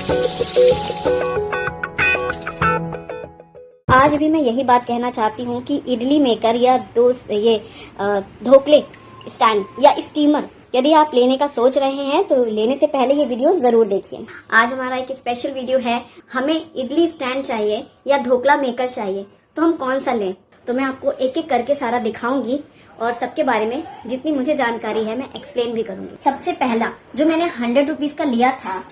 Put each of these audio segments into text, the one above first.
आज भी मैं यही बात कहना चाहती हूँ कि इडली मेकर या ढोकले स्टैंड या स्टीमर यदि आप लेने का सोच रहे हैं तो लेने से पहले ये वीडियो जरूर देखिए। आज हमारा एक स्पेशल वीडियो है। हमें इडली स्टैंड चाहिए या ढोकला मेकर चाहिए तो हम कौन सा लें, तो मैं आपको एक एक करके सारा दिखाऊंगी और सबके बारे में जितनी मुझे जानकारी है मैं एक्सप्लेन भी करूंगी। सबसे पहला जो मैंने 100 रुपीज का लिया था,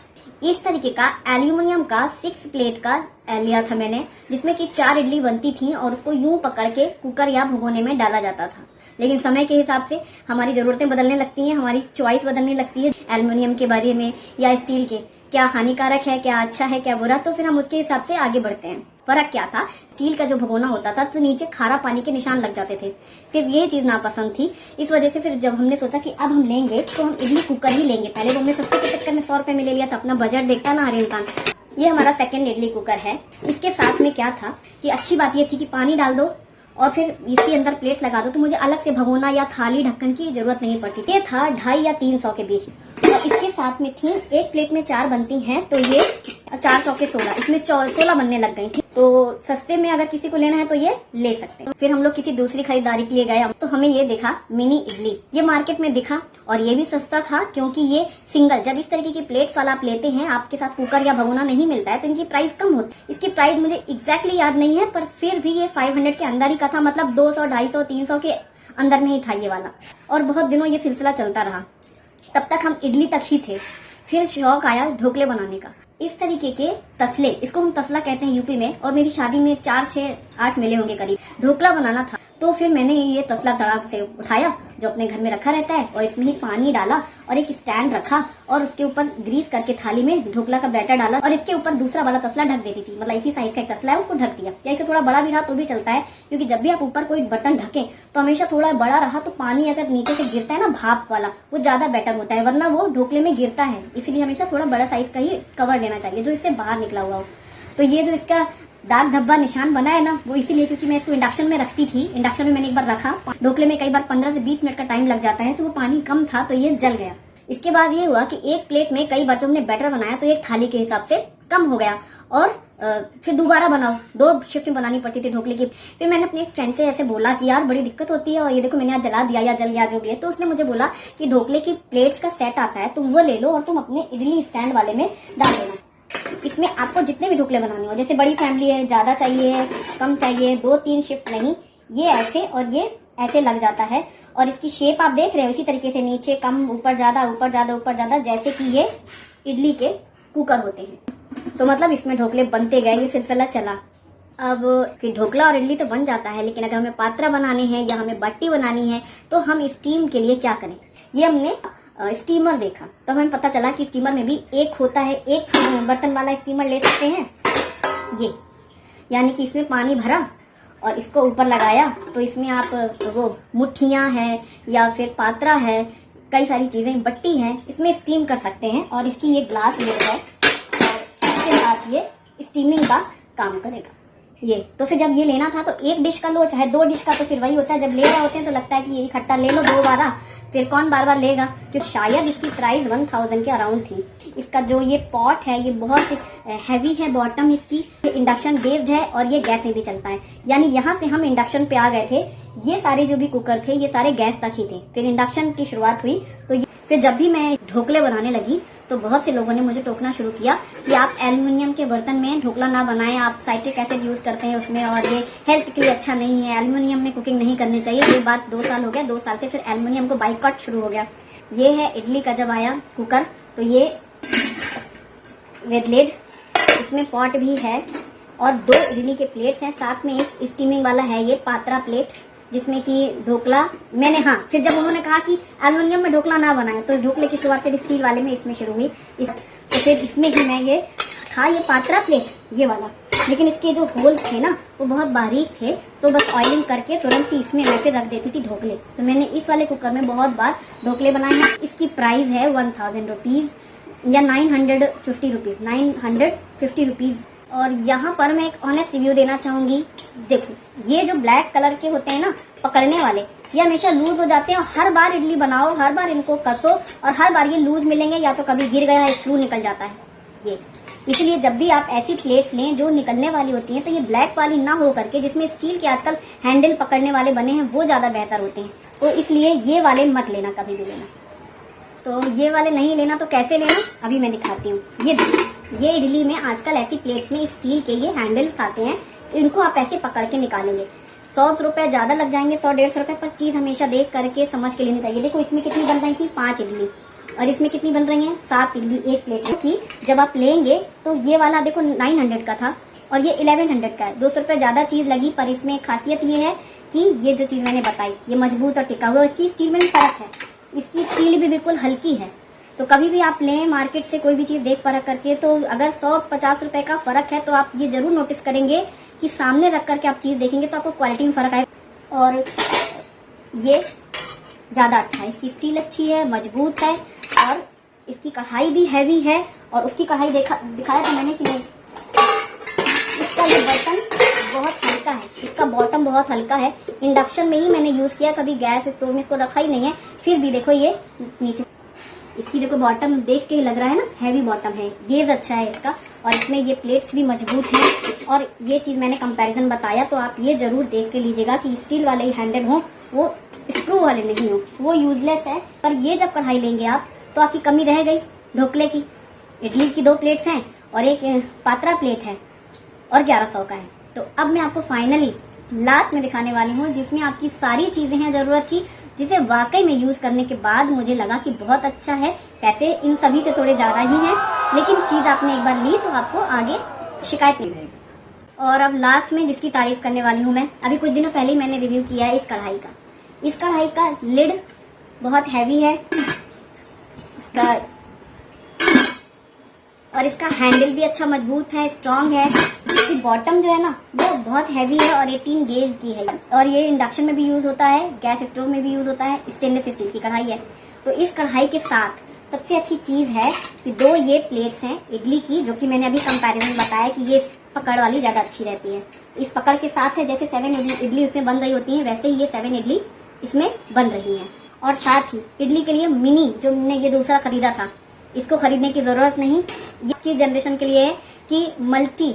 इस तरीके का एल्यूमिनियम का 6 प्लेट का लिया था मैंने, जिसमें कि 4 इडली बनती थी और उसको यूं पकड़ के कुकर या भगोने में डाला जाता था। लेकिन समय के हिसाब से हमारी जरूरतें बदलने लगती हैं, हमारी चॉइस बदलने लगती है एल्यूमिनियम के बारे में या स्टील के, क्या हानिकारक है, क्या अच्छा है, क्या बुरा, तो फिर हम उसके हिसाब से आगे बढ़ते हैं। फर्क क्या था, स्टील का जो भगोना होता था तो नीचे खारा पानी के निशान लग जाते थे। सिर्फ ये चीज नापसंद थी, इस वजह से फिर जब हमने सोचा कि अब हम लेंगे तो हम इडली कुकर ही लेंगे। पहले तो हमने सस्ते के चक्कर में 100 रुपए में ले लिया था, अपना बजट देखता ना हर इंसान। ये हमारा सेकंड इडली कुकर है। इसके साथ में क्या था कि अच्छी बात ये थी कि पानी डाल दो और फिर इसके अंदर प्लेट लगा दो तो मुझे अलग से भगोना या थाली ढक्कन की जरूरत नहीं पड़ती। ये था 250 या 300 के बीच। और इसके साथ में थी एक प्लेट में 4 बनती हैं तो ये 4 चौके 16, इसमें 16 बनने लग गई थी। तो सस्ते में अगर किसी को लेना है तो ये ले सकते हैं। फिर हम लोग किसी दूसरी खरीदारी के लिए गए तो हमें ये दिखा मिनी इडली, ये मार्केट में दिखा और ये भी सस्ता था क्योंकि ये सिंगल, जब इस तरीके की प्लेट वाला आप लेते हैं, आपके साथ कुकर या भगोना नहीं मिलता है तो इनकी प्राइस कम होती है। इसकी प्राइस मुझे एग्जैक्टली याद नहीं है, पर फिर भी ये 500 के अंदर ही का था, मतलब 200, 250, 300 के अंदर में ही था ये वाला। और बहुत दिनों ये सिलसिला चलता रहा, तब तक हम इडली तक ही थे। फिर शौक आया ढोकले बनाने का। इस तरीके के तसले, इसको हम तसला कहते हैं यूपी में, और मेरी शादी में 4, 6, 8 मिले होंगे करीब, ढोकला बनाना था। तो फिर मैंने ये तसला तड़ाक से उठाया जो अपने घर में रखा रहता है और इसमें ही पानी डाला और एक स्टैंड रखा और उसके ऊपर ग्रीस करके थाली में ढोकला का बैटर डाला और इसके ऊपर दूसरा वाला तसला ढक देती थी। मतलब इसी साइज का एक तसला है, उसको ढक दिया। या इसे थोड़ा बड़ा भी रहा तो भी चलता है, क्योंकि जब भी आप ऊपर कोई बर्तन ढके तो हमेशा थोड़ा बड़ा रहा तो पानी अगर नीचे से गिरता है ना, भाप वाला, वो ज्यादा बेटर होता है, वरना वो ढोकले में गिरता है। इसलिए हमेशा थोड़ा बड़ा साइज का ही कवर देना चाहिए जो इससे बाहर निकला हुआ हो। तो ये जो इसका दाग धब्बा निशान बना है ना, वो इसीलिए क्योंकि मैं इसको इंडक्शन में रखती थी। इंडक्शन में मैंने एक बार रखा, ढोकले में कई बार 15 से 20 मिनट का टाइम लग जाता है, तो वो पानी कम था तो ये जल गया। इसके बाद ये हुआ कि एक प्लेट में कई बार जब हमने बैटर बनाया तो एक थाली के हिसाब से कम हो गया और फिर दोबारा बनाओ, 2 शिफ्ट में बनानी पड़ती थी ढोकले की। फिर मैंने अपने एक फ्रेंड से ऐसे बोला कि यार बड़ी दिक्कत होती है और ये देखो मैंने आज जला दिया या जल गया जो भी है। तो उसने मुझे बोला कि ढोकले की प्लेट्स का सेट आता है, तुम वो ले लो और तुम अपने इडली स्टैंड वाले में डाल देना। इसमें आपको जितने भी ढोकले बनाने हो, जैसे बड़ी फैमिली है, ज्यादा चाहिए, कम चाहिए, 2-3 शिफ्ट नहीं, ये ऐसे और ये ऐसे लग जाता है। और इसकी शेप आप देख रहे हो इसी तरीके से, नीचे कम, ऊपर ज्यादा, ऊपर ज्यादा, ऊपर ज्यादा, जैसे कि ये इडली के कुकर होते हैं। तो मतलब इसमें ढोकले बनते गए, ये सिलसिला चला। अब कि ढोकला और इडली तो बन जाता है, लेकिन अगर हमें पात्रा बनाने हैं या हमें बाटी बनानी है तो हम स्टीम के लिए क्या करें। ये हमने स्टीमर देखा तो हमें पता चला कि स्टीमर में भी एक होता है, एक बर्तन वाला स्टीमर ले सकते हैं ये, यानी कि इसमें पानी भरा और इसको ऊपर लगाया तो इसमें आप वो मुट्ठियां हैं या फिर पात्रा है, कई सारी चीजें, बट्टी है, इसमें स्टीम कर सकते हैं। और इसकी ये ग्लास लेड है और इसके साथ ये स्टीमिंग का काम करेगा ये। तो फिर जब ये लेना था तो एक डिश का लो चाहे 2 डिश का, तो फिर वही होता है, जब ले रहे होते हैं तो लगता है कि ये इकट्ठा ले लो 2 बार, फिर कौन बार बार लेगा। तो शायद इसकी प्राइस 1000 के अराउंड थी। इसका जो ये पॉट है ये बहुत हैवी है, बॉटम इसकी, ये इंडक्शन बेस्ड है और ये गैस में भी चलता है। यानी यहाँ से हम इंडक्शन पे आ गए थे, ये सारे जो भी कुकर थे ये सारे गैस तक ही थे। फिर इंडक्शन की शुरुआत हुई तो फिर जब भी मैं ढोकले बनाने लगी तो बहुत से लोगों ने मुझे टोकना शुरू किया कि आप एल्युमिनियम के बर्तन में ढोकला ना बनाएं, आप साइट्रिक एसिड यूज करते हैं उसमें और ये हेल्थ के लिए अच्छा नहीं है, एल्युमिनियम में कुकिंग नहीं करनी चाहिए। ये बात 2 साल हो गया, 2 साल से फिर एल्युमिनियम को बाइकआउट शुरू हो गया। ये है इडली का जब आया कुकर, तो ये विद लिड, इसमें पॉट भी है और 2 इडली के प्लेट्स हैं, साथ में एक स्टीमिंग वाला है ये पात्रा प्लेट, जिसमें कि ढोकला मैंने, हाँ, फिर जब उन्होंने कहा कि एल्युमिनियम में ढोकला ना बनाए तो ढोकले की शुरुआत फिर स्टील वाले में इसमें शुरू हुई। तो फिर इसमें ही मैं ये था, ये पात्रा प्लेट ये वाला, लेकिन इसके जो होल्स थे ना वो बहुत बारीक थे, तो बस ऑयलिंग करके तुरंत ही इसमें मैं फिर रख देती थी ढोकले। तो मैंने इस वाले कुकर में बहुत बार ढोकले बनाए हैं। इसकी प्राइस है 1000 रुपीज या 950 रुपीज, 950 रुपीज। और यहाँ पर मैं एक ऑनेस्ट रिव्यू देना चाहूंगी। देखो ये जो ब्लैक कलर के होते हैं ना पकड़ने वाले, ये हमेशा लूज हो जाते हैं और हर बार इडली बनाओ, हर बार इनको कसो और हर बार ये लूज मिलेंगे, या तो कभी गिर गया स्क्रू निकल जाता है। इसलिए जब भी आप ऐसी प्लेट्स लें जो निकलने वाली होती हैं तो ये ब्लैक वाली ना हो करके जिसमें स्टील के आजकल हैंडल पकड़ने वाले बने हैं वो ज़्यादा बेहतर होते हैं। तो इसलिए ये वाले मत लेना, कभी भी लेना। तो ये वाले नहीं लेना तो कैसे लेना अभी मैं दिखाती हूँ। ये इडली में आजकल ऐसी प्लेट्स में स्टील के ये हैंडल्स आते हैं, इनको आप ऐसे पकड़ के निकालेंगे। 100 रुपए ज़्यादा लग जाएंगे, 100-150 रुपए, पर चीज़ हमेशा देख करके समझ के लेनी चाहिए। देखो इसमें कितनी बन रही थी, 5 इडली, और इसमें कितनी बन रही हैं, 7 इडली एक प्लेट की। जब आप लेंगे तो ये वाला देखो 900 का था और ये 1100 का है। 200 रुपए ज़्यादा चीज़ लगी, पर इसमें खासियत ये है कि ये जो चीज़ मैंने बताई ये मजबूत और टिका हुआ। इसकी स्टील में भी फर्क है, इसकी स्टील भी बिल्कुल हल्की है। तो कभी भी आप लें मार्केट से कोई भी चीज़ देख परख करके, तो अगर 100-50 रुपए का फर्क है तो आप ये जरूर नोटिस करेंगे कि सामने रख करके आप चीज़ देखेंगे तो आपको क्वालिटी में फर्क आएगा। और ये ज़्यादा अच्छा है, इसकी स्टील अच्छी है, मजबूत है, और इसकी कढ़ाई भी हैवी है। और उसकी कढ़ाई दिखाया था मैंने कि नहीं, इसका ये बर्तन बहुत हल्का है, इसका बॉटम बहुत हल्का है। इंडक्शन में ही मैंने यूज़ किया, कभी गैस स्टोव में इसको रखा ही नहीं है। फिर भी देखो ये नीचे, इसकी देखो बॉटम देख के ही लग रहा है ना, हैवी बॉटम है, गेज अच्छा है इसका, और इसमें ये प्लेट्स भी मजबूत हैं। और ये चीज़ मैंने कंपैरिजन बताया, तो आप ये जरूर देख के लीजिएगा कि स्टील वाले ही हैंडल हो, वो स्क्रू वाले नहीं हो, वो यूजलेस है। पर ये जब कढ़ाई लेंगे आप तो आपकी कमी रह गई ढोकले की। इडली की 2 प्लेट्स हैं और एक पात्रा प्लेट है और 1100 का है। तो अब मैं आपको फाइनली लास्ट में दिखाने वाली हूँ, जिसमें आपकी सारी चीजें हैं जरूरत की, जिसे वाकई में यूज करने के बाद मुझे लगा कि बहुत अच्छा है। पैसे इन सभी से थोड़े ज्यादा ही हैं, लेकिन चीज आपने एक बार ली तो आपको आगे शिकायत नहीं रहेगी। और अब लास्ट में जिसकी तारीफ करने वाली हूँ मैं, अभी कुछ दिनों पहले ही मैंने रिव्यू किया है इस कढ़ाई का। इस कढ़ाई का लिड बहुत हैवी है, इसका और इसका हैंडल भी अच्छा मजबूत है, स्ट्रॉन्ग है। इसकी बॉटम जो है ना वो बहुत हैवी है और 18 गेज की है। और ये इंडक्शन में भी यूज होता है, गैस स्टोव में भी यूज होता है, स्टेनलेस स्टील की कढ़ाई है। तो इस कढ़ाई के साथ सबसे अच्छी चीज है कि 2 ये प्लेट्स हैं इडली की, जो कि मैंने अभी कंपैरिजन बताया कि ये पकड़ वाली ज्यादा अच्छी रहती है। इस पकड़ के साथ है, जैसे 7 इडली उसमें बन रही होती है, वैसे ही ये 7 इडली इसमें बन रही है। और साथ ही इडली के लिए मिनी जो मैंने ये दूसरा खरीदा था, इसको खरीदने की जरूरत नहीं। ये की जनरेशन के लिए है कि मल्टी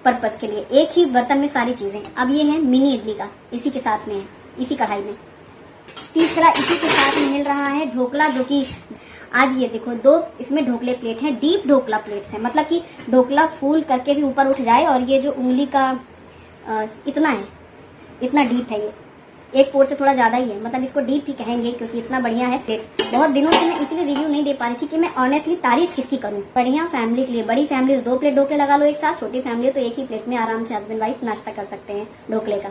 पर्पस के लिए एक ही बर्तन में सारी चीजें। अब ये है मिनी इडली का, इसी के साथ में है, इसी कढ़ाई में। तीसरा इसी के साथ में मिल रहा है ढोकला, जो कि आज ये देखो 2 इसमें ढोकले प्लेट हैं, डीप ढोकला प्लेट्स हैं, मतलब कि ढोकला फूल करके भी ऊपर उठ जाए। और ये जो उंगली का इतना है, इतना डीप है, ये एक पोर से थोड़ा ज्यादा ही है, मतलब इसको डीप ही कहेंगे क्योंकि इतना बढ़िया है प्लेट्स। बहुत दिनों से मैं इसलिए रिव्यू नहीं दे पा रही थी कि मैं ऑनेस्टली तारीफ किसकी करूं। बढ़िया फैमिली के लिए, बड़ी फैमिली तो 2 प्लेट ढोकले लगा लो एक साथ, छोटी फैमिली तो एक ही प्लेट में आराम से हस्बैंड वाइफ नाश्ता कर सकते हैं ढोकले का।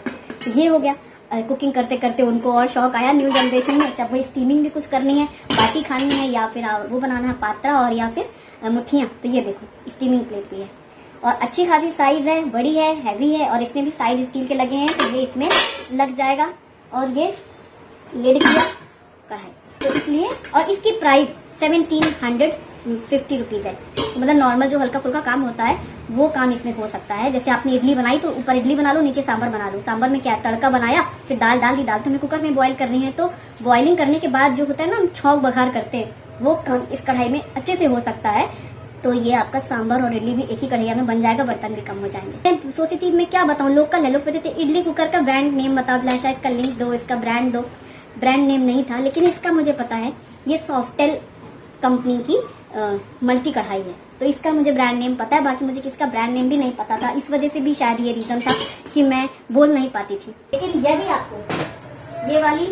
ये हो गया। कुकिंग करते करते उनको और शौक आया न्यू जनरेशन में, चाहे स्टीमिंग भी कुछ करनी है, बाटी खानी है, या फिर वो बनाना है पात्रा, और या फिर मुठियाँ। तो ये देखो स्टीमिंग प्लेट भी है और अच्छी खासी साइज है, बड़ी है, हैवी है, और इसमें भी साइड स्टील के लगे हैं, तो ये इसमें लग जाएगा। और ये लिड किया का है, तो इसलिए, और इसकी प्राइस 1750 रुपीज है। तो मतलब नॉर्मल जो हल्का फुल्का काम होता है वो काम इसमें हो सकता है। जैसे आपने इडली बनाई तो ऊपर इडली बना लो, नीचे सांभर बना लो। सांभर में क्या तड़का बनाया, फिर दाल डाल दी, दाल तो हमें कुकर में बॉईल करनी है, तो बॉइलिंग करने के बाद जो होता है ना, हम छौंक बघार करते हैं, वो काम इस कढ़ाई में अच्छे से हो सकता है। तो ये आपका सांभर और इडली भी एक ही कढ़ाई में बन जाएगा, बर्तन भी कम हो जाएंगे। सोची थी मैं क्या बताऊं, लोकल है, लोग कहते थे इडली कुकर का ब्रांड नेम बताओ लाशा, इसका लिंक दो, इसका ब्रांड दो। ब्रांड नेम नहीं था, लेकिन इसका मुझे पता है, ये सॉफ्टेल कंपनी की मल्टी कढ़ाई है, तो इसका मुझे ब्रांड नेम पता है। बाकी मुझे किसका ब्रांड नेम भी नहीं पता था, इस वजह से भी शायद ये रीजन था कि मैं बोल नहीं पाती थी। लेकिन यदि आपको ये वाली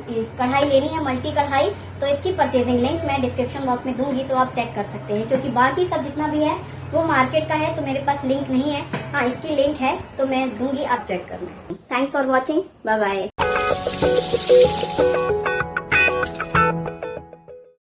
कढ़ाई लेनी है, मल्टी कढ़ाई, तो इसकी परचेजिंग लिंक मैं डिस्क्रिप्शन बॉक्स में दूंगी, तो आप चेक कर सकते हैं। क्योंकि बाकी सब जितना भी है वो मार्केट का है, तो मेरे पास लिंक नहीं है। हाँ, इसकी लिंक है तो मैं दूंगी, आप चेक करना। Thanks for watching, bye bye.